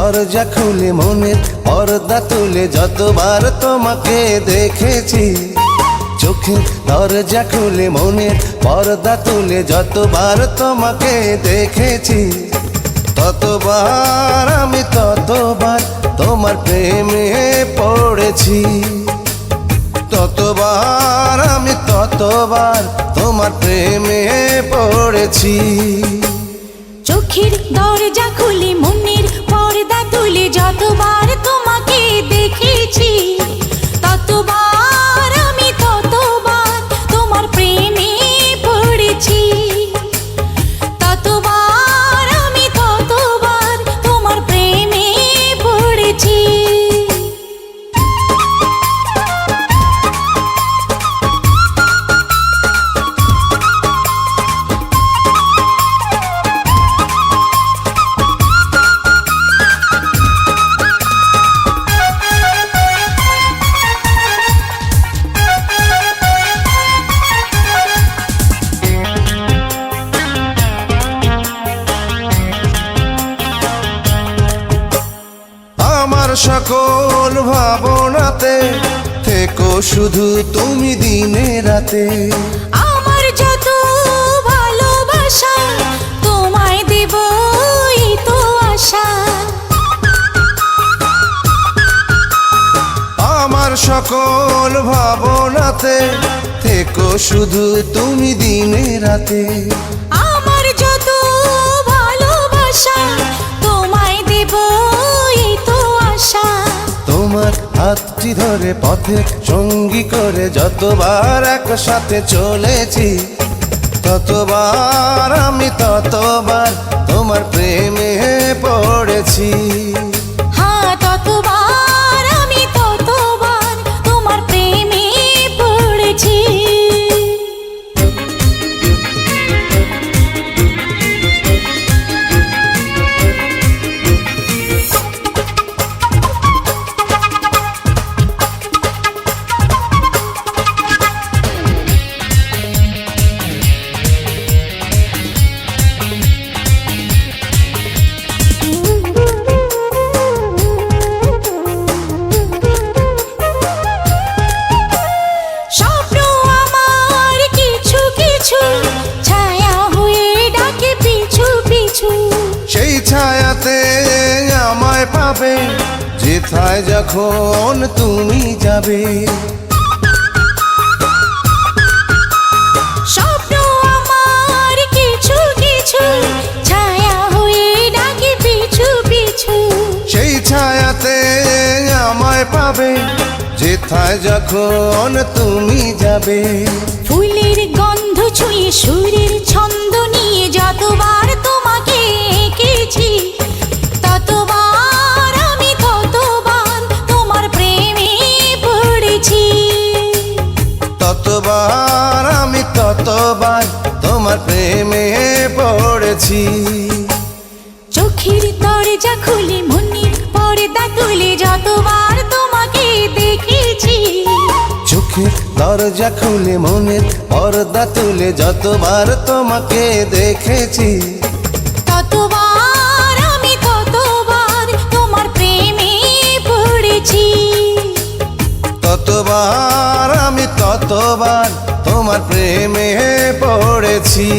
দরজা খুলে মনের পর্দা তুলে যতবার তোমাকে দেখেছি, চোখের দরজা খুলে মনের পর্দা তুলে যতবার তোমাকে দেখেছি, ততবার আমি ততবার তোমার প্রেমে পড়েছি, ততবার আমি ততবার তোমার প্রেমে পড়েছি। চোখের দরজা খুলে মনের পর্দা তুলে যতবার তোমাকে দেখেছি, ততবার আমি ততবার তোমার প্রেমে পড়েছি, ততবার আমি ততবার তোমার প্রেমে পড়েছি। সকল ভাবনাতে থেকো শুধু তুমি দিনে রাতে, আমার যত ভালোবাসা তোমায় দেব এই তো আশা, আমার সকল ভাবনাতে থেকো শুধু তুমি দিনে রাতে, আমার যত ভালোবাসা তোমায় দেব এই তো আশা। তোমার হাতটি ধরে পথে সঙ্গী করে যতবার একসাথে চলেছি, ততবার আমি ততবার তোমার প্রেমে পড়েছি, হ্যাঁ ততবার আমি ততবার তোমার প্রেমে পড়েছি। সেই ছায়াতে আমায় পাবে যেথায় যখন তুমি যাবে, স্বপ্ন আমার কিছু কিছু ছায়া হয়ে ডাকে পিছু পিছু, সেই ছায়াতে আমায় পাবে যেথায় যখন তুমি যাবে। ফুলের গন্ধ ছুঁয়ে সুরের ছন্দ নিয়ে যতবার তোমাকে এঁকেছি, ততবার আমি ততবার তোমার প্রেমে পড়েছি, ততবার আমি ততবার তোমার প্রেমে পড়েছি। চোখের দরজা খুলে মনের পর্দা তুলে যতবার তোমাকে দেখেছি, চোখের দরজা খুলে মনের পর্দা তুলে যতবার তোমাকে দেখেছি, ততবার আমি ততবার তোমার প্রেমে পড়েছি, ততবার আমি ততবার তোমার প্রেমে পড়েছি।